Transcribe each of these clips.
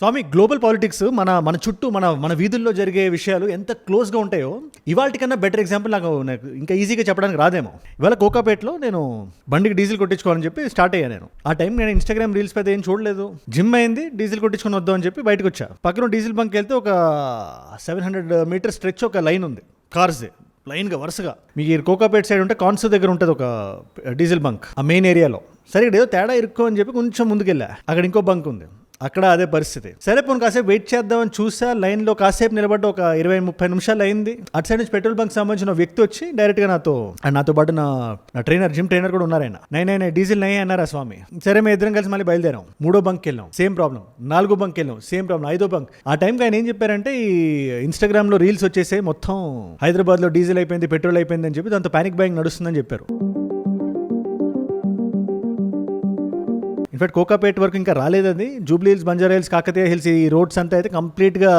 స్వామి, global politics మన మన చుట్టూ మన మన వీధుల్లో జరిగే విషయాలు ఎంత క్లోజ్గా ఉంటాయో ఇవాళ కన్నా బెటర్ ఎగ్జాంపుల్ నాకు ఇంకా ఈజీగా చెప్పడానికి రాదేమో. ఇవాళ కోకాపేటలో నేను బండికి డీజిల్ కొట్టించుకోవాలని చెప్పి స్టార్ట్ అయ్యాను. నేను ఆ టైం నేను ఇన్స్టాగ్రామ్ రీల్స్ పెద్ద ఏం చూడలేదు. జిమ్ అయింది, డీజిల్ కొట్టించుకొని వద్దాం అని చెప్పి బయటకు వచ్చా. పక్కన డీజిల్ బంక్ వెళ్తే ఒక 700 మీటర్ స్ట్రెచ్ ఒక లైన్ ఉంది, కార్స్ లైన్గా వరుసగా. మీకు కోకాపేట సైడ్ ఉంటే కాన్సు దగ్గర ఉంటుంది ఒక డీజిల్ బంక్, ఆ మెయిన్ ఏరియాలో. సరే ఇక్కడ ఏదో తేడా ఇరుక్కో అని చెప్పి కొంచెం ముందుకెళ్ళా, అక్కడ ఇంకో బంక్ ఉంది, అక్కడ అదే పరిస్థితి. సరే పోను కాసేపు వెయిట్ చేద్దామని చూసా, లైన్లో కాసేపు నిలబడ్డ ఒక 20-30 నిమిషాలు అయింది. అటు సైడ్ నుంచి పెట్రోల్ బంక్ సంబంధించిన వ్యక్తి వచ్చి డైరెక్ట్గా నాతో పాటు నా ట్రైనర్, జిమ్ ట్రైనర్ కూడా ఉన్నారు. ఆయన డీజిల్ నై అన్నారా స్వామి. సరే మేము ఇద్దరం కలిసి మళ్ళీ బయలుదేరాం. 3వ బంక్ వెళ్ళాం, సేమ్ ప్రాబ్లం. 4వ బంక్ వెళ్ళాం, సేమ్ ప్రాబ్లం. 5వ బంక్. ఆ టైంకి ఆయన ఏం చెప్పారంటే, ఈ ఇన్స్టాగ్రామ్లో రీల్స్ వచ్చేసి మొత్తం హైదరాబాద్లో డీజిల్ అయిపోయింది, పెట్రోల్ అయిపోయింది అని చెప్పి దాంతో ప్యానిక్ బయింగ్ నడుస్తుందని చెప్పారు. ఇన్ఫాక్ట్ కోకాపేట వరకు ఇంకా రాలేదు అది. Jubilee hills, Banjara hills, Kakatiya hills, ఈ రోడ్స్ అంతా అయితే కంప్లీట్గా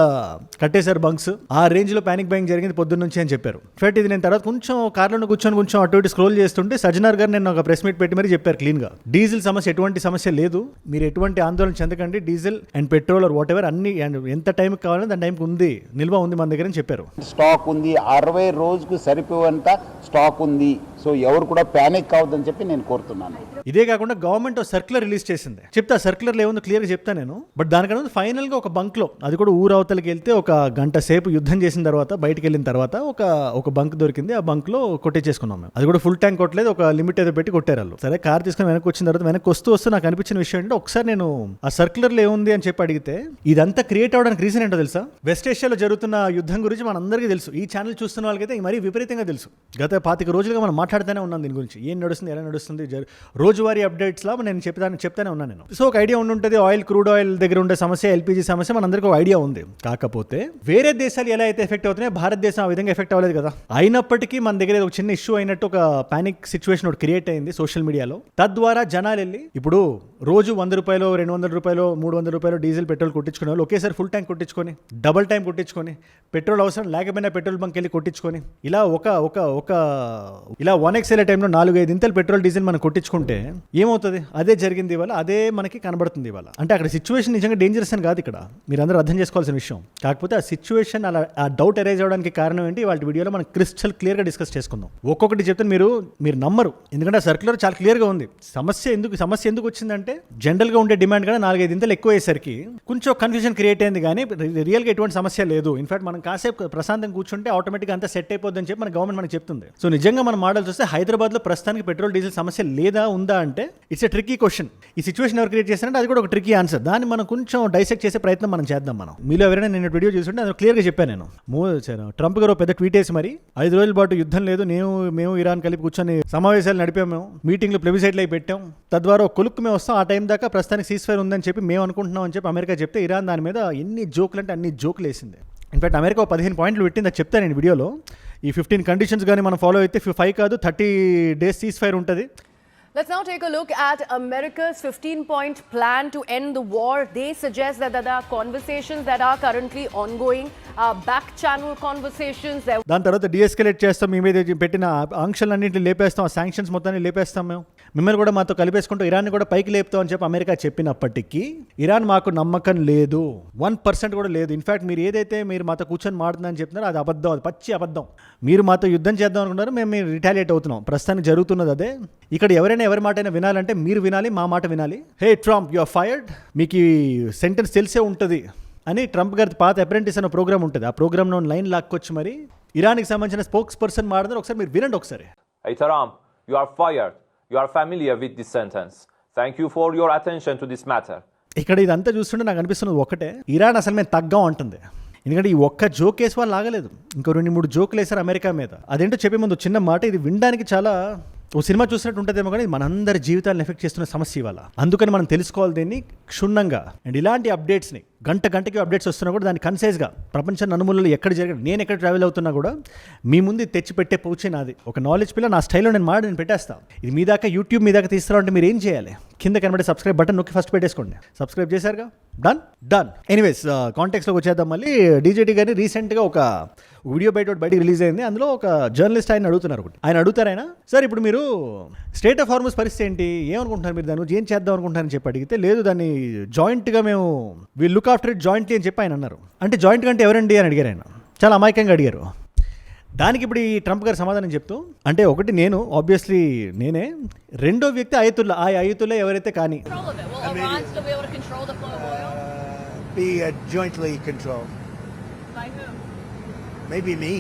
కట్టేశారు బంక్స్. ఆ రేంజ్లో ప్యానిక్ బయింగ్ జరిగింది పొద్దున్న నుంచి అని చెప్పారు. ఇన్ఫాక్ట్ ఇది నేను తర్వాత కొంచెం కార్లో కూర్చొని కొంచెం అటు ఇటు స్క్రోల్ చేస్తుంటే సజ్జనార్ గారు నేను ఒక ప్రెస్ మీట్ పెట్టి మరీ చెప్పారు క్లీన్గా, డీజిల్ సమస్య ఎటువంటి సమస్య లేదు, మీరు ఎటువంటి ఆందోళన చెందకండి, diesel and petrol are what ever అన్ని ఎంత టైంకి కావాలో దాని టైంకి ఉంది, నిల్వ ఉంది మన దగ్గర అని చెప్పారు. స్టాక్ ఉంది, 60 రోజుకు సరిపోయేంత స్టాక్ ఉంది. సో ఎవరు కూడా ప్యానిక్ కావద్దని చెప్పి నేను కోరుతున్నాను. ఇదే కాకుండా గవర్నమెంట్ సర్క్యులర్ రిలీజ్ చేసింది. చెప్తా సర్క్యులర్లో ఏముందో క్లియర్గా చెప్తా నేను. బట్ దానికన్నా ఫైనల్గా ఒక బంక్లో, అది కూడా ఊరవతలకి వెళ్తే ఒక గంట సేపు యుద్ధం చేసిన తర్వాత బయటకు వెళ్ళిన తర్వాత ఒక బంక్ దొరికింది. ఆ బంక్లో కొట్టేసుకున్నాం మేము. అది కూడా ఫుల్ ట్యాంక్ కొట్టలేదు, ఒక లిమిట్ ఏదో పెట్టి కొట్టారు వాళ్ళు. సరే కార్ తీసుకుని వెనక్కి వచ్చిన తర్వాత వెనక్కి వస్తూ నాకు అనిపించిన విషయం ఏంటంటే, ఒకసారి నేను ఆ సర్క్యులర్లో ఏముంది అని చెప్పి అడిగితే, ఇదంతా క్రియేట్ అవడానికి రీజన్ ఏంటో తెలుసా? వెస్ట్ ఏషియాలో జరుగుతున్న యుద్ధం గురించి మనందరికీ తెలుసు. ఈ ఛానల్ చూస్తున్న వాళ్ళకైతే మరీ విపరీతంగా తెలుసు. గత 25 రోజులుగా మనం మాట్లాడుతూనే ఉన్నాం దీని గురించి, ఏం నడుస్తుంది, ఎలా నడుస్తుంది, రోజువారీ అప్డేట్స్ లా నేను చెప్తానే ఉన్నాను నేను. సో ఒక ఐడియా ఉంటుంది, క్రూడ్ ఆయిల్ దగ్గర ఉండే సమస్య, ఎల్పీజీ సమస్య మనందరికీ ఒక ఐడియా ఉంది. కాకపోతే వేరే దేశాలు ఎలా అయితే ఎఫెక్ట్ అవుతున్నాయో భారతదేశం ఆ విధంగా ఎఫెక్ట్ అవ్వలేదు కదా. అయినప్పటికీ మన దగ్గర ఒక చిన్న ఇష్యూ అయినట్టు ఒక పానిక్ సిచ్యువేషన్ ఒకటి క్రియేట్ అయింది సోషల్ మీడియాలో. తద్వారా జనాలు వెళ్ళి ఇప్పుడు రోజు 100 రూపాయలు, 200 రూపాయలు, 300 రూపాయలు డీజిల్ పెట్రోల్ కొట్టించుకునే వాళ్ళు ఒకేసారి ఫుల్ ట్యాంక్ కొట్టించుకొని, డబుల్ టైం కొట్టించుకొని, పెట్రోల్ అవసరం లేకపోయినా పెట్రోల్ బంక్ వెళ్ళి కొట్టించుకొని, ఇలా ఇలా 1XL టైంలో 4-5 ఇంతలు పెట్రోల్ డీజిల్ మనం కొట్టించుకుంటే ఏమవుతుంది? అదే జరిగింది ఇవాళ, అదే మనకి కనబడుతుంది ఇవాళ. అంటే అక్కడ సిచ్యువేషన్ నిజంగా డేంజరస్ అని కాదు, ఇక్కడ మీరు అందరూ అర్థం చేసుకోవాల్సిన విషయం. కాకపోతే ఆ సిచ్యువేషన్ అలా ఆ డౌట్ అరైజ్ అవడానికి కారణం ఏంటి, వాళ్ళ వీడియోలో మనం క్రిస్టల్ క్లియర్గా డిస్కస్ చేసుకుందాం. ఒక్కొక్కటి చెప్తే మీరు నమ్మరు, ఎందుకంటే ఆ సర్క్యులర్ చాలా క్లియర్గా ఉంది. సమస్య ఎందుకు వచ్చిందంటే, జనరల్గా ఉండే డిమాండ్ కూడా 4-5 ఇంతలు ఎక్కువ అయ్యేసరికి కొంచెం కన్ఫ్యూజన్ క్రియేట్ అయింది, కానీ రియల్గా ఎటువంటి సమస్య లేదు. ఇన్ఫాక్ట్ మనం కాసేపు ప్రశాంతంగా కూర్చుంటే ఆటోమేటిక్గా అంతా సెట్ అయిపోద్దని చెప్పి మన గవర్నమెంట్ మనకు చెప్తుంది. సో నిజంగా మనం మోడల్స్ వస్తే హైదరాబాద్లో ప్రస్తుతానికి పెట్రోల్ డీజిల్ సమస్య లేదా ఉందా అంటే ఇట్స్ ఎ ట్రిక్కీ క్వశ్చన్. ఈ సిచ్యువేషన్ ఎవరు క్రియేట్ చేస్తారంటే అది కూడా ఒక ట్రిక్కీ ఆన్సర్. దాన్ని మనం కొంచెం డైసెక్ట్ చేసే ప్రయత్నం మనం చేద్దాం. మీలో ఎవరైనా నేను వీడియో చూస్తుంటే అది క్లియర్గా చెప్పాను నేను. ట్రంప్ గారు పెద్ద ట్వీట్ వేసి మరి 5 రోజుల పాటు యుద్ధం లేదు, మేము ఇరాన్ కలిపి కూర్చొని సమావేశాలు నడిపాము, మేము మీటింగ్లు ప్లెబిసైట్లు అయి పెట్టాం, తద్వారా ఒక కొలుక్కు మేము వస్తాం, ఆ టైం దాకా ప్రస్తుతానికి సీజ్ ఫైర్ ఉందని చెప్పి మేము అనుకుంటున్నాం అని చెప్పి అమెరికా చెప్తే, ఇరాన్ దాని మీద ఎన్ని జోకులు అంటే అన్ని జోకులు వేసింది. ఇన్ఫాక్ట్ అమెరికా 15 పాయింట్లు పెట్టింది, అది చెప్తాను నేను వీడియోలో. ఈ 15 కండిషన్స్ కానీ మనం ఫాలో అయితే 5 కాదు 30 days సీజ్ ఫైర్ ఉంటుంది. Let's now take a look at America's 15-point plan to end the war. They suggest that there are conversations that are currently ongoing, back channel conversations. దాని తర్వాత డిఎస్కలేట్ చేస్తాం, మీ మీద పెట్టిన ఆంక్షలన్నింటినీ లేపేస్తాం, శాంక్షన్స్ మొత్తాన్ని లేపేస్తాం, మేము మిమ్మల్ని కూడా మాతో కలిపేసుకుంటూ ఇరాన్ని కూడా పైకి లేపుతాం అని చెప్పి అమెరికా చెప్పినప్పటికీ ఇరాన్ మాకు నమ్మకం లేదు, 1% కూడా లేదు. ఇన్ఫాక్ట్ మీరు మాతో కూర్చొని మాడుతుందని చెప్తున్నారు, అది అబద్ధం, అది పచ్చి అబద్ధం. మీరు మాతో యుద్ధం చేద్దాం అనుకున్నారు, మేము రిటాలియేట్ అవుతున్నాం. ప్రస్తుతానికి జరుగుతున్నది అదే. ఇక్కడ ఎవరైనా ఎవరి మాట అయినా వినాలంటే మీరు వినాలి, మా మాట వినాలి. హే ట్రంప్, యు ఆర్ ఫైర్డ్, మీకు ఈ సెంటెన్స్ తెలిసే ఉంటుంది అని ట్రంప్ గారి పాత అప్రెంటిస్ అనే ప్రోగ్రామ్ ఉంటుంది. ఆ ప్రోగ్రామ్లో లైన్ లాక్కొచ్చి మరి ఇరాన్కి సంబంధించిన స్పోక్స్ పర్సన్ మాట్లాడారు. ఒకసారి మీరు వినండి ఒకసారి. Hey Trump, you are fired. You are familiar with this sentence. Thank you for your attention to this matter. ఇక్కడ ఇదంతా చూస్తుంటే నాకు అనిపిస్తున్నది ఒకటే, ఇరాన్ అసలు మేము తగ్గాం అంటుంది. ఎందుకంటే ఈ ఒక్క జోక్ వేసి వాళ్ళు ఆగలేదు, ఇంకో 2-3 జోకులు వేశారు అమెరికా మీద. అదేంటో చెప్పే ముందు చిన్న మాట, ఇది వినడానికి చాలా ఓ సినిమా చూసినట్టు ఉంటుందేమో, కానీ మనందరి జీవితాలను ఎఫెక్ట్ చేస్తున్న సమస్య ఇవాళ. అందుకని మనం తెలుసుకోవాలి దీన్ని క్షుణ్ణంగా. అండ్ ఇలాంటి అప్డేట్స్ని గంటకి అప్డేట్స్ వస్తున్నా కూడా దాన్ని కన్సైజ్గా ప్రపంచ నలుమూలలో ఎక్కడ జరిగిన, నేను ఎక్కడ ట్రావెల్ అవుతున్నా కూడా మీ ముందు తెచ్చి పెట్టే పౌచే నాది. ఒక నాలెడ్జ్ పిల్ల నా స్టైల్లో నేను పెట్టేస్తాను. ఇది మీ దాకా యూట్యూబ్ మీ దాకా తీసుకురావాలంటే మీరు ఏం చేయాలి? కింద కనబడే సబ్స్క్రైబ్ బటన్ నొక్కి ఫస్ట్ పెట్టేసుకోండి. సబ్స్క్రైబ్ చేశారుగా? డన్ ఎనీవేస్ కాంటాక్ట్స్లోకి వచ్చేద్దాం. మళ్ళీ డీజేటీ గారిని రీసెంట్గా ఒక వీడియో బయటికి రిలీజ్ అయింది. అందులో ఒక జర్నలిస్ట్ ఆయన అడుగుతున్నారు ఒకటి. ఆయన అడుగుతారైనా, సార్ ఇప్పుడు మీరు స్టేట్ ఆఫ్ హార్మస్ పరిస్థితి ఏంటి, ఏమనుకుంటున్నారు మీరు, దాని గురించి ఏం చేద్దాం అనుకుంటున్నారని చెప్పి అడిగితే, లేదు దాన్ని జాయింట్గా మేము will look after it jointly అని చెప్పి ఆయన అన్నారు. అంటే జాయింట్ కంటే ఎవరండి అని అడిగారు ఆయన, చాలా అమాయకంగా అడిగారు. దానికి ఇప్పుడు ఈ ట్రంప్ గారు సమాధానం చెప్తూ, అంటే ఒకటి నేను ఆబ్వియస్లీ నేనే, రెండో వ్యక్తి అయతుల్లా, ఆ అయతుల్లా ఎవరైతే కానీ Control of it. Will Iran still be able to control the flow of oil? Be jointly controlled. By who? Maybe me.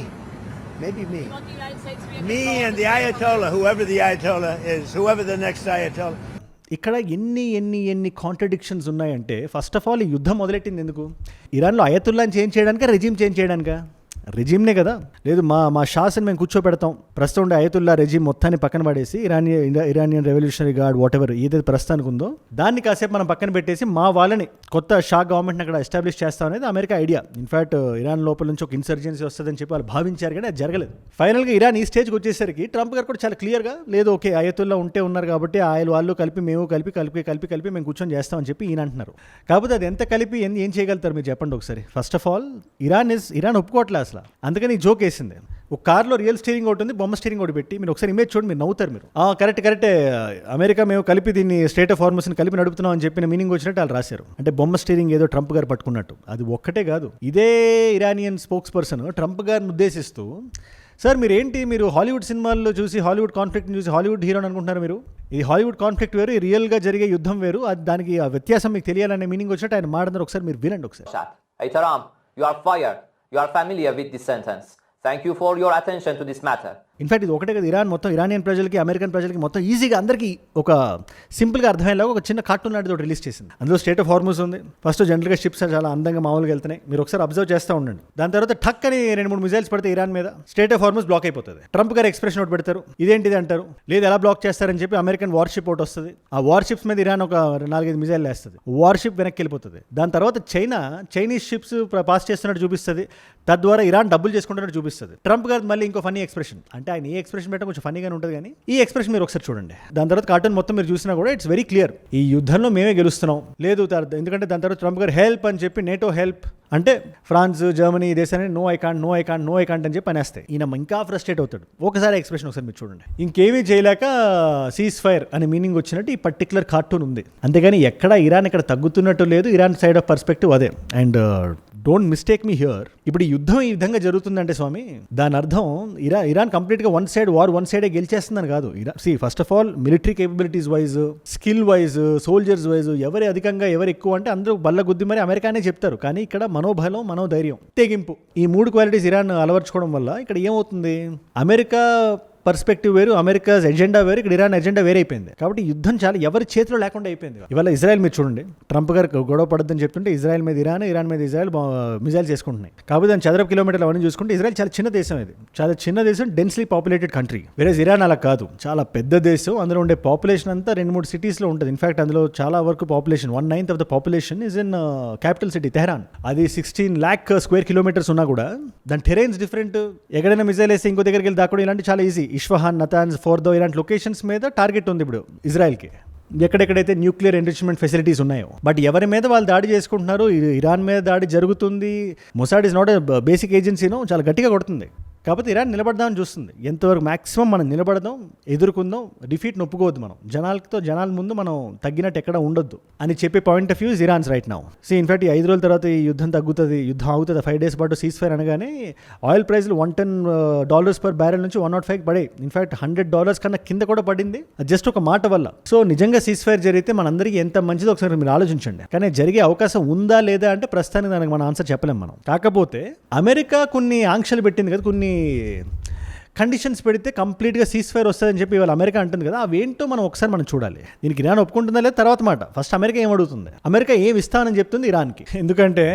Maybe me. You want the United States to be in Me control and of the flow of Ayatollah, whoever the Ayatollah is, whoever the next Ayatollah. ఇక్కడ ఎన్ని contradictions ఉన్నాయంటే, first of all ఈ యుద్ధం మొదలెట్టింది ఎందుకు? ఇరాన్లో అయతుల్లాని change చేయడానికా, regime change చేయడానికా? రెజీమ్నే కదా. లేదు మా షాస్ని మేము కూర్చోబెడతాం, ప్రస్తుతం ఉండే అయతుల్లా రెజీమ్ మొత్తాన్ని పక్కన పడేసి Iranian revolutionary guard whatever ఏదైతే ప్రస్తుతానికి ఉందో దాన్ని కాసేపు మనం పక్కన పెట్టేసి మా వాళ్ళని కొత్త షా గవర్నమెంట్ని అక్కడ ఎస్టాబ్లిష్ చేస్తాం అనేది అమెరికా ఐడియా. ఇన్ఫాక్ట్ ఇరాన్ లోపల నుంచి ఒక ఇన్సర్జెన్సీ వస్తుందని చెప్పి వాళ్ళు భావించారు, కానీ అది జరగలేదు. ఫైనల్గా ఇరాన్ ఈ స్టేజ్కి వచ్చేసరికి ట్రంప్ గారు కూడా చాలా క్లియర్గా, లేదు ఓకే అయతుల్లా ఉంటే ఉన్నారు కాబట్టి వాళ్ళు కలిపి మేము కలిపి మేము కూర్చొని చేస్తామని చెప్పి ఈయన అంటున్నారు. కాకపోతే అది ఎంత కలిపి ఏం చేయగలుగుతారు మీరు చెప్పండి ఒకసారి. ఫస్ట్ ఆఫ్ ఆల్ ఇరాన్ ఒప్పుకోవట్లే అసలు. అందుకని జోక్ వేసింది, ఒక కార్లో రియల్ స్టీరింగ్ ఒకటి ఉంది, బొమ్మ స్టీరింగ్ ఒకటి పెట్టి మీరు ఒకసారి ఇమేజ్ చూడండి, మీరు నవ్వుతారు. మీరు కరెక్టే అమెరికా మేము కలిపి దీన్ని స్టేట్ ఆఫ్ హార్మస్ని కలిపి నడుపుతున్నాం అని చెప్పిన మీనింగ్ వచ్చినట్టు వాళ్ళు రాశారు. అంటే బొమ్మ స్టీరింగ్ ఏదో ట్రంప్ గారు పట్టుకున్నట్టు. అది ఒక్కటే కాదు, ఇదే ఇరానియన్ స్పోక్స్ పర్సన్ ట్రంప్ గారిని ఉద్దేశిస్తూ, సార్ మీరు హాలీవుడ్ సినిమాల్లో చూసి హాలీవుడ్ కాన్ఫ్లిక్ట్ని చూసి హాలీవుడ్ హీరోని అనుకుంటున్నారు మీరు. ఇది హాలీవుడ్ కాన్ఫ్లిక్ట్ వేరు, రియల్గా జరిగే యుద్ధం వేరు, అది దానికి ఆ వ్యత్యాసం మీకు తెలియాలనే మీనింగ్ వచ్చినట్టు ఆయన మాట్లాడారు. ఒకసారి మీరు వినండి ఒకసారి. Aytaram, you are fired. You are familiar with this sentence. Thank you for your attention to this matter. In fact ఇది ఒకటే కదా, ఇరానియన్ ప్రజలకి అమెరికన్ ప్రజలకి మొత్తం ఈజీగా అందరికీ ఒక సింపుల్గా అర్థమయ్యేలాగా ఒక చిన్న కార్టూన్ లాంటిది ఒకటి రిలీజ్ చేసింది. అందులో స్టేట్ ఆఫ్ హార్మస్ ఉంది. ఫస్ట్ జనరల్గా షిప్స్ చాలా అందంగా మామూలుగా వెళ్తున్నాయి, మీరు ఒకసారి అబ్జర్వ్ చేస్తూ ఉండండి. దాని తర్వాత ఠక్ అని 2-3 మిజైల్స్ పడితే ఇరాన్ మీద స్టేట్ ఆఫ్ హార్మస్ బ్లాక్ అయిపోతుంది. ట్రంప్ గారు ఎక్స్ప్రెషన్ ఒకటి పెడతారు, ఇదేంటిది అంటారు, లేదు ఎలా బ్లాక్ చేస్తారని చెప్పి అమెరికన్ వార్షిప్ ఒకటి వస్తుంది. ఆ వార్షిప్స్ మీద ఇరాన్ ఒక 4-5 మిజైల్ వేస్తుంది, వార్షిప్ వెనక్కి వెళ్ళిపోతుంది. దాని తర్వాత చైనీస్ షిప్స్ పాస్ చేస్తున్నట్టు చూపిస్తుంది, తద్వారా ఇరాన్ డబ్బులు చేసుకుంటున్నట్టు చూపిస్తుంది. ట్రంప్ గారు మళ్ళీ ఇంకో ఫన్నీ ఎక్స్ప్రెషన్, అంటే ఆయన ఏ ఎక్స్ప్రెషన్ పెట్టడం కొంచెం ఫన్నీగానే ఉంటుంది, కానీ ఈ ఎక్స్ప్రెషన్ మీరు ఒకసారి చూడండి. దాని తర్వాత కార్టూన్ మొత్తం మీరు చూసినా కూడా ఇట్స్ వెరీ క్లియర్, ఈ యుద్ధంలో మేమే గెలుస్తున్నాం. లేదు ఎందుకంటే దాని తర్వాత ట్రంప్ గారు హెల్ప్ అని చెప్పి, నేటో హెల్ప్ అంటే ఫ్రాన్స్ జర్మనీ ఈ దేశాన్ని నో ఐ కాంట్ అని చెప్పి అనేస్తాయి. ఈయన ఇంకా ఫ్రస్ట్రేట్ అవుతాడు. ఒకసారి ఎక్స్ప్రెషన్ ఒకసారి మీరు చూడండి. ఇంకేమీ చేయలేక సీజ్ ఫైర్ అనే మీనింగ్ వచ్చినట్టు ఈ పర్టికులర్ కార్టూన్ ఉంది. అంతేగాని ఎక్కడ ఇరాన్ ఇక్కడ తగ్గుతున్నట్టు లేదు, ఇరాన్ సైడ్ ఆఫ్ పర్స్పెక్టివ్ అదే. And don't mistake me here, ఇప్పుడు ఈ యుద్ధం ఈ విధంగా జరుగుతుందంటే స్వామి, దాని అర్థం ఇరాన్ కంప్లీట్గా వన్ సైడే గెలిచేస్తుందని కాదు. First of all military capabilities wise, skill wise, soldiers wise ఎవరు అధికంగా ఎవరు ఎక్కువ అంటే అందరూ బల్ల గుద్ది మరి అమెరికానే చెప్తారు. కానీ ఇక్కడ మనోబలం, మనోధైర్యం, తెగింపు, ఈ 3 క్వాలిటీస్ ఇరాన్ అలవర్చుకోవడం వల్ల ఇక్కడ ఏమవుతుంది, అమెరికా పర్స్పెక్టివ్ వేరు, అమెరికా ఎజెండా వేరు, ఇక్కడ ఇరాన్ ఎజెండా వేరే అయిపోయింది. కాబట్టి యుద్ధం చాలా ఎవరి చేతిలో లేకుండా అయిపోయింది. ఇవాళ ఇజ్రాయెల్ మీరు చూడండి, ట్రంప్ గారు గొడవ పడద్దని చెప్తుంటే ఇజ్రాయెల్ మీద ఇరాన్ మీద ఇజ్రాయెల్ మిజైల్ చేసుకుంటున్నాయి. కాబట్టి దాని చదరపు కిలోమీటర్లు అవన్నీ చూసుకుంటే ఇజ్రాయెల్ చాలా చిన్న దేశం, ఇది చాలా చిన్న దేశం, డెన్స్లీ పాపులేటెడ్ కంట్రీ. వేరే ఇరాన్ అలా కాదు, చాలా పెద్ద దేశం. అందులో ఉండే పాపులేషన్ అంతా 2-3 సిటీస్లో ఉంటుంది. ఇన్ఫాక్ట్ అందులో చాలా వరకు population 1/9 of the population is in capital city Tehran. అది 16 lakh స్క్వేర్ కిలోమీటర్స్ ఉన్నా కూడా దాని టెరైన్స్ డిఫరెంట్. ఎక్కడైనా మిజైల్ వేస్తే ఇంకో దగ్గరికి వెళ్ళి దాక్కడం ఇలాంటి చాలా ఈజీ. ఇష్ఫహాన్, నతాన్స్, ఫోర్దో ఇలాంటి లొకేషన్స్ మీద టార్గెట్ ఉంది ఇప్పుడు ఇజ్రాయెల్కి, ఎక్కడెక్కడైతే న్యూక్లియర్ ఎన్రిచ్మెంట్ ఫెసిలిటీస్ ఉన్నాయో. బట్ ఎవరి మీద వాళ్ళు దాడి చేసుకుంటున్నారు, ఇరాన్ మీద దాడి జరుగుతుంది. Mossad is not a basic ఏజెన్సీను, చాలా గట్టిగా కొడుతుంది. కాకపోతే ఇరాన్ నిలబడదామని చూస్తుంది. ఎంతవరకు మ్యాక్సిమం మనం నిలబడదాం, ఎదుర్కొందాం, డిఫీట్ నొప్పుకోవద్దు. మనం జనాల ముందు మనం తగ్గినట్టు ఎక్కడ ఉండొద్దు అని చెప్పే point of view is Iran's right now. In fact ఈ 5 రోజుల తర్వాత ఈ యుద్ధం తగ్గుతుంది, యుద్ధం అవుతుంది. 5 days పాటు సీజ్ ఫైర్ అనగానే ఆయిల్ ప్రైస్లు $110 per barrel నుంచి 105 పడాయి. ఇన్ఫాక్ట్ $100 కన్నా కింద కూడా పడింది, జస్ట్ ఒక మాట వల్ల. సో నిజంగా సీజ్ ఫైర్ జరిగితే మనందరికీ ఎంత మంచిదో ఒకసారి మీరు ఆలోచించండి. కానీ జరిగే అవకాశం ఉందా లేదా అంటే ప్రస్తుతానికి దానికి మన ఆన్సర్ చెప్పలేం మనం. కాకపోతే అమెరికా కొన్ని ఆంక్షలు పెట్టింది కదా, కొన్ని కండిషన్స్ పెడితే కంప్లీట్గా సీజ్ ఫైర్ వస్తుందని చెప్పి ఇవాళ అమెరికా అంటుంది కదా, అవేంటో మనం చూడాలి. దీనికి ఇరాన్ ఒప్పుకుంటుందా లేదా తర్వాత మాట. ఫస్ట్ అమెరికా ఏం అడుగుతుంది, అమెరికా ఏం ఇస్తానని చెప్తుంది ఇరాన్కి. ఎందుకంటే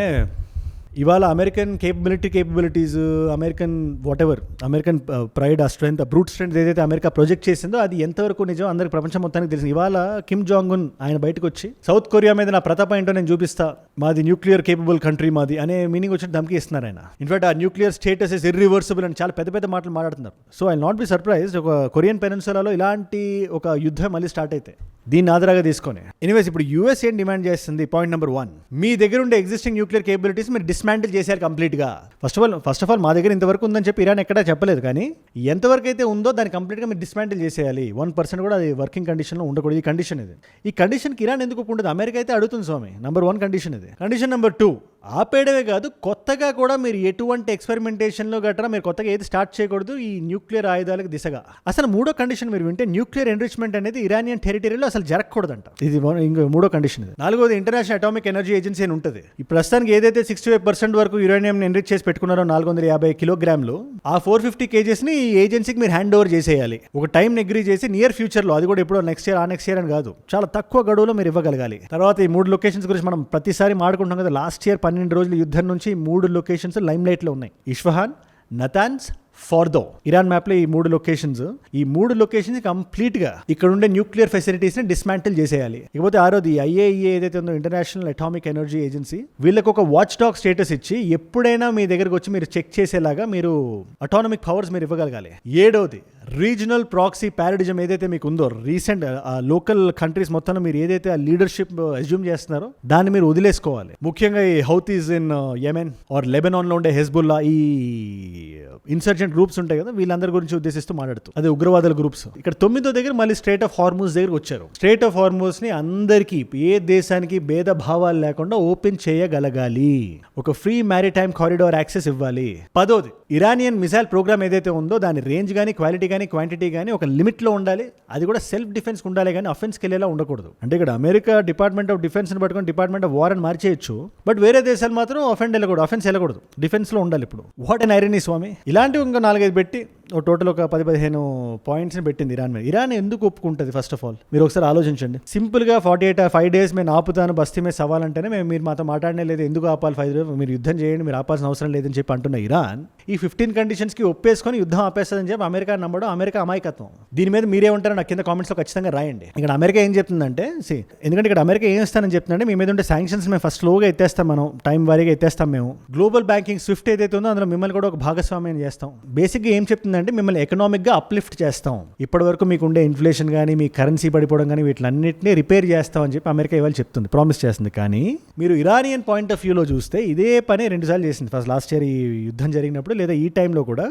ఇవాళ American capabilities American what ever American pride ఆ స్ట్రెంత్ బ్రూట్ స్ట్రెంత్ ఏదైతే అమెరికా ప్రొజెక్ట్ చేసిందో అది ఎంతవరకు నిజం అందరికి ప్రపంచం మొత్తానికి తెలిసింది. ఇవాళ కిమ్ జాంగ్ ఉన్ ఆయన బయటకు వచ్చి సౌత్ కొరియా మీద నా ప్రతాపం ఏంటో నేను చూపిస్తా, మాది న్యూక్లియర్ కేపబుల్ కంట్రీ మాది అనే మీనింగ్ వచ్చి ధమ్కి ఇస్తున్నారు ఆయన. ఇన్ఫాక్ట్ ఆ న్యూక్లియర్ స్టేటస్ ఇస్ ఇర్రివర్సిబుల్ అని చాలా పెద్ద పెద్ద మాటలు మాట్లాడుతున్నారు. So I not be surprised ఒక కొరియన్ పెనిన్సులాలో ఇలాంటి ఒక యుద్ధం మళ్ళీ స్టార్ట్ అయితే దీన్ని ఆధారంగా తీసుకొని. ఎనీవేస్ ఇప్పుడు యూఎస్ ఏం డిమాండ్ చేస్తుంది, పాయింట్ నెంబర్ 1, మీ దగ్గర ఉండే ఎగ్జిస్టింగ్ న్యూక్లియర్ కేపబిలిటీస్ మీరు డిస్మాంటిల్ చేశారు కంప్లీట్గా. ఫస్ట్ ఆఫ్ ఆల్ మా దగ్గర ఇంతవరకు ఉందని చెప్పి ఇరాన్ ఎక్కడా చెప్పలేదు, కానీ ఎంతవరకు అయితే ఉందో దాన్ని కంప్లీట్గా మీరు డిస్మాంటిల్ చేసేయాలి. 1% కూడా అది వర్కింగ్ కండిషన్లో ఉండకూడదు. ఈ కండిషన్ ఇది. ఈ కండిషన్కి ఇరాన్ ఎందుకు ఒప్పుకుంటుంది? అమెరికా అయితే అడుగుతుంది స్వామి. నెంబర్ 1 కండిషన్ ఇది. కండిషన్ నెంబర్ 2, ఆపేయడమే కాదు కొత్తగా కూడా మీరు ఎటువంటి ఎక్స్పెరిమెంటేషన్లో గట్రా మీరు కొత్తగా ఏది స్టార్ట్ చేయకూడదు ఈ న్యూక్లియర్ ఆయుధాలకు దిశగా. అసలు 3వ కండిషన్ మీరు వింటే న్యూక్లియర్ ఎన్రిచ్మెంట్ అనేది ఇరానియన్ టెరిటరీలో అసలు జరగకూడదంట. ఇది ఇంకో 3వ కండిషన్ ఇది. 4వది ఇంటర్నేషనల్ అటామిక్ ఎనర్జీ ఏజెన్సీ అని ఉంటుంది. ఈ ప్రస్తుతానికి ఏదైతే 65% వరకు యురేనియం ఎన్రిచ్ చేసి పెట్టుకున్నారో 450 కిలోగ్రాములు, ఆ 450 kgsని ఈ ఏజెన్సీకి మీరు హ్యాండ్ ఓవర్ చేసేయాలి. ఒక టైం అగ్రీ చేసి నియర్ ఫ్యూచర్లో, అది కూడా ఎప్పుడో నెక్స్ట్ ఇయర్ అని కాదు, చాలా తక్కువ గడువులో మీరు ఇవ్వగలగాలి. తర్వాత ఈ 3 లొకేషన్స్ గురించి మనం ప్రతిసారి మాడుకుంటాం కదా. లాస్ట్ ఇయర్ 12 రోజుల యుద్ధం నుంచి 3 లొకేషన్స్ లైమ్ లైట్లో ఉన్నాయి. Isfahan, Natanz, ఫార్దో. ఇరాన్ మ్యాప్లో ఈ 3 లొకేషన్స్. ఈ 3 లొకేషన్స్ కంప్లీట్గా ఇక్కడ ఉండే న్యూక్లియర్ ఫెసిలిటీస్ని డిస్మాంటిల్ చేసేయాలి. ఇకపోతే ఆరోది IAEA ఏదైతే ఉందో ఇంటర్నేషనల్ అటామిక్ ఎనర్జీ ఏజెన్సీ, వీళ్ళకి ఒక వాచ్ డాగ్ స్టేటస్ ఇచ్చి ఎప్పుడైనా మీ దగ్గరకు వచ్చి మీరు చెక్ చేసేలాగా మీరు అటానమిక్ పవర్స్ మీరు ఇవ్వగలగాలి. 7వది రీజనల్ ప్రాక్సీ ప్యారడిజం ఏదైతే మీకు ఉందో, రీసెంట్ లోకల్ కంట్రీస్ మొత్తంలో మీరు ఏదైతే ఆ లీడర్షిప్ అజ్యూమ్ చేస్తున్నారో దాన్ని మీరు వదిలేసుకోవాలి. ముఖ్యంగా ఈ హౌతీస్ ఇన్ యెమెన్ ఆర్ లెబనాన్లో ఉండే హెజ్బుల్లా, ఈ ఇన్సర్జెంట్ గ్రూప్స్ ఉంటాయి కదా, వీళ్ళందరి గురించి ఉద్దేశిస్తూ మాట్లాడుతూ అదే ఉగ్రవాదుల గ్రూప్స్. ఇక్కడ 9వ దగ్గర మళ్ళీ స్ట్రైట్ ఆఫ్ హార్మూజ్ దగ్గరకు వచ్చారు. స్ట్రైట్ ఆఫ్ హార్మూజ్ ని అందరికీ, ఏ దేశానికి భేదభావాలు లేకుండా ఓపెన్ చేయగలగాలి. ఒక ఫ్రీ మ్యారిటైమ్ కారిడార్ యాక్సెస్ ఇవ్వాలి. 10వది ఇరానియన్ మిసైల్ ప్రోగ్రామ్ ఏదైతే ఉందో దాని రేంజ్ కానీ క్వాలిటీ కానీ క్వాంటిటీ కానీ ఒక లిమిట్లో ఉండాలి. అది కూడా సెల్ఫ్ డిఫెన్స్ ఉండాలి, కానీ అఫెన్స్కి వెళ్ళేలా ఉండకూడదు. అంటే ఇక్కడ అమెరికా డిపార్ట్మెంట్ ఆఫ్ డిఫెన్స్ని పట్టుకొని డిపార్ట్మెంట్ ఆఫ్ వార్ అని మార్చేయచ్చు, బట్ వేరే దేశాలు మాత్రం అఫెన్స్ వెళ్ళకూడదు, డిఫెన్స్లో ఉండాలి. ఇప్పుడు వాట్ అండ్ ఐరనీ స్వామి. ఇలాంటివి ఇంకా 4-5 పెట్టి టోటల్ ఒక 10-15 పాయింట్స్ని పెట్టింది ఇరాన్ మీద. ఇరాన్ ఎందుకు ఒప్పుకుంటుంది? ఫస్ట్ ఆఫ్ ఆల్ మీరు ఒకసారి ఆలోచించండి. సింపుల్గా 5 days మేము ఆపుతాను, బస్తీ మీద సవాల్ అంటేనే మీరు మాతో మాట్లాడనే లేదు, ఎందుకు ఆపాలి 5 days, మీరు యుద్ధం చేయండి, మీరు ఆపాల్సిన అవసరం లేదని చెప్పి అంటున్న ఇరాన్ ఈ 15 కండిషన్స్కి ఒప్పేసుకొని యుద్ధం ఆపేస్తుందని చెప్పి అమెరికా నమ్మడం అమెరికా అమాయకత్వం. దీని మీద మీరే ఉంటారో నాకు కింద కామెంట్స్లో ఖచ్చితంగా రాయండి. ఇక్కడ అమెరికా ఏం చెప్తుందంటే, ఎందుకంటే ఇక్కడ అమెరికా ఏం ఇస్తానని చెప్తుందంటే, మీ మీద ఉండే శాంక్షన్స్ మేము ఫస్ట్ స్లోగా ఎత్తేస్తాం, మనం టైం వారీగా ఎత్తేస్తాం. మేము గ్లోబల్ బ్యాంకింగ్ స్విఫ్ట్ ఏదైతే ఉందో అందులో మిమ్మల్ని కూడా ఒక భాగస్వామ్యం చేస్తాం. బేసిక్గా ఏం చెప్తుందంటే, మిమ్మల్ని ఎకనామిక్గా అప్లిఫ్ట్ చేస్తాం. ఇప్పటి వరకు మీకు ఉండే ఇన్ఫ్లేషన్ కానీ మీ కరెన్సీ పడిపోవడం కానీ వీటిలన్నింటినీ రిపేర్ చేస్తాం అని చెప్పి అమెరికా ఇవాళ చెప్తుంది, ప్రామిస్ చేస్తుంది. కానీ మీరు ఇరానియన్ పాయింట్ ఆఫ్ వ్యూలో చూస్తే ఇదే పని 2 సార్లు చేసింది. ఫస్ట్ లాస్ట్ ఇయర్ ఈ యుద్ధం జరిగినప్పుడు, లేదా ఈ టైంలో కూడా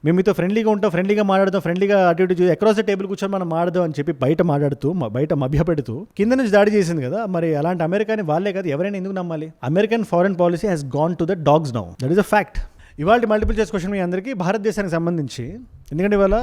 మేము మీతో ఫ్రెండ్లీగా ఉంటాం, ఫ్రెండ్లీగా మాట్లాడదాం, ఫ్రెండ్లీగా అటు ఇటు అక్రాస్ ద టేబుల్ కూర్చొని మనం మాడదాం అని చెప్పి బయట మాట్లాడుతూ, బయట మభ్యపెడుతూ కింద నుంచి దాడి చేసింది కదా. మరి అలాంటి అమెరికాని వాళ్ళే కదా, ఎవరైనా ఎందుకు నమ్మాలి? American foreign policy has gone to the dogs now. That is a fact. ఇవాళ మల్టిపుల్ చాయిస్ క్వశ్చన్ మీ అందరికీ భారతదేశానికి సంబంధించి, ఎందుకంటే ఇవాళ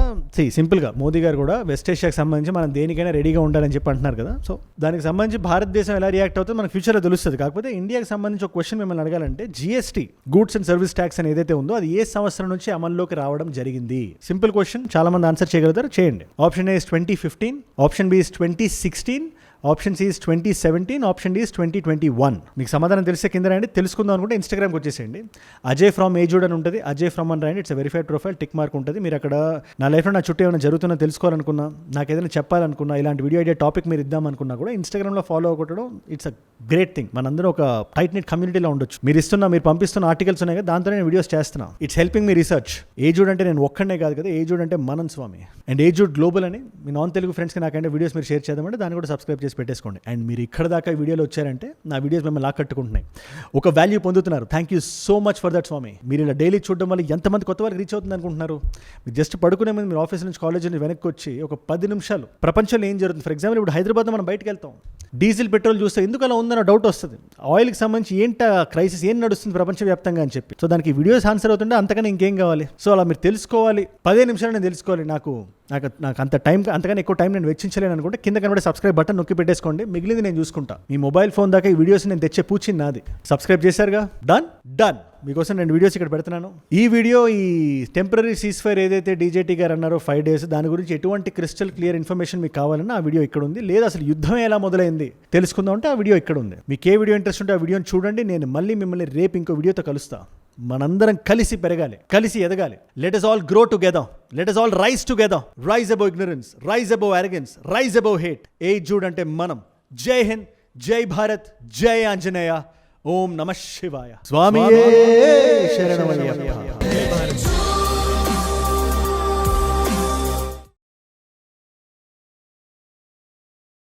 సింపుల్గా మోదీ గారు కూడా వెస్ట్ ఏషియాకి సంబంధించి మనం దేనికైనా రెడీగా ఉండాలని చెప్పి అంటున్నారు కదా. సో దానికి సంబంధించి భారతదేశం ఎలా రియాక్ట్ అవుతుందో మనకు ఫ్యూచర్లో తెలుస్తుంది. కాకపోతే ఇండియాకి సంబంధించి ఒక క్వశ్చన్ మిమ్మల్ని అడగాలంటే, GST goods and service tax అని ఏదైతే ఉందో అది ఏ సంవత్సరం నుంచి అమల్లోకి రావడం జరిగింది? సింపుల్ క్వశ్చన్, చాలా మంది ఆన్సర్ చేయగలుగుతారు, చేయండి. Option A is 2015, option B is 2016, option C is 2017, option D is 2021. మీకు సమాధానం తెలిసే కింద రాయండి. తెలుసుకుందాం అనుకుంటే ఇన్స్టాగ్రామ్కి వచ్చేసేయండి. అజయ్ ఫ్రమ్ ఏజూడ్ అని ఉంటుంది, అజయ్ ఫ్రమ్ అని రాయండి. It's verified profile, tick mark ఉంటుంది. మీరు అక్కడ నా లైఫ్లో నా చుట్టూ ఏమైనా జరుగుతున్నా తెలుసుకోవాలనుకున్నా, నాకు ఏదైనా చెప్పాలనుకున్నా, ఇలాంటి వీడియో ఐడియా టాపిక్ మీరు ఇద్దామనుకున్నా కూడా ఇన్స్టాగ్రామ్లో ఫాలో అవ్వడం ఇట్స్ అ గ్రేట్ థింగ్. మనందరూ ఒక టైట్ నెట్ కమ్యూనిటీలో ఉండొచ్చు. మీరు పంపిస్తున్న ఆర్టికల్స్ ఉన్నాయి కదా, దాంతో నేను వీడియోస్ చేస్తున్నా. It's helping me research. ఏజూడ్ అంటే నేను ఒక్కడే కాదు కదా, ఏజూడ్ అంటే మనం స్వామి. అండ్ ఏజూడ్ గ్లోబల్ అని మీ నాన్ తెలుగు ఫ్రెండ్స్కి నాకంటే వీడియోస్ మీరు షేర్ చేద్దామంటే దాన్ని కూడా సబ్స్క్రైబ్ చేసి పెట్టేసుకోండి. అండ్ మీరు ఇక్కడ దాకా ఈ వీడియోలో వచ్చారంటే నా వీడియోస్ మిమ్మల్ని లాక్కట్టుకుంటున్నాయి, ఒక వాల్యూ పొందుతున్నారు. Thank you so much for that Swami. మీరు ఇలా డైలీ చూడడం వల్ల ఎంతమంది కొత్త వాళ్ళకి రీచ్ అవుతుంది అనుకుంటున్నారు? మీరు జస్ట్ పడుకునే ముందు మీరు ఆఫీస్ నుంచి కాలేజ్ నుంచి వెనక్కి వచ్చి ఒక 10 నిమిషాలు ప్రపంచంలో ఏం జరుగుతుంది. ఫర్ ఎగ్జాంపుల్ ఇప్పుడు హైదరాబాద్లో మనం బయటకు వెళ్తాం, డీజిల్ పెట్రోల్ చూస్తే ఎందుకు అలా ఉందన్న డౌట్ వస్తుంది. ఆయిల్కి సంబంధించి క్రైసిస్ ఏం నడుస్తుంది ప్రపంచవ్యాప్తంగా అని చెప్పి. సో దానికి వీడియోస్ ఆన్సర్ అవుతుంటే అంతకన్నా ఇంకేం కావాలి? సో అలా మీరు తెలుసుకోవాలి. 15 నిమిషాలు నేను తెలుసుకోవాలి, నాకు అంత టైం, అంతకన్నా ఎక్కువ టైం నేను వెచ్చించలేను అనుకుంటే కింద కనబడే సబ్స్క్రైబ్ బటన్ నొక్కి పెట్టేసుకోండి. మిగిలింది నేను చూసుకుంటా. మీ మొబైల్ ఫోన్ దాకా ఈ వీడియోస్ నేను తెచ్చే పూచి నాది. సబ్స్క్రైబ్ చేశారుగా, డన్. మీకోసం నేను వీడియోస్ ఇక్కడ పెడుతున్నాను. ఈ వీడియో ఈ టెంపరీ సీజ్ ఫైర్ ఏదైతే డీజేటీ గారు అన్నారో 5 days దాని గురించి ఎటువంటి క్రిస్టల్ క్లియర్ ఇన్ఫర్మేషన్ మీకు కావాలన్నా ఆ వీడియో ఇక్కడ ఉంది. లేదా అసలు యుద్ధం ఎలా మొదలైంది తెలుసుకుందాం అంటే ఆ వీడియో ఇక్కడ ఉంది. మీకు ఏ వీడియో ఇంట్రెస్ట్ ఉంటే ఆ వీడియోని చూడండి. నేను మళ్ళీ మిమ్మల్ని రేపు ఇంకో వీడియోతో కలుస్తా. మనందరం కలిసి పెరగాలి, కలిసి ఎదగాలి. Let us all grow together, let us all rise together, rise above ignorance, rise above arrogance, rise above hate. ఏజూడ్ అంటే మనం. జై హింద్, జై భారత్, జై ఆంజనేయ, ఓం నమః శివాయ. స్వామియే శరణమయ్యప్ప.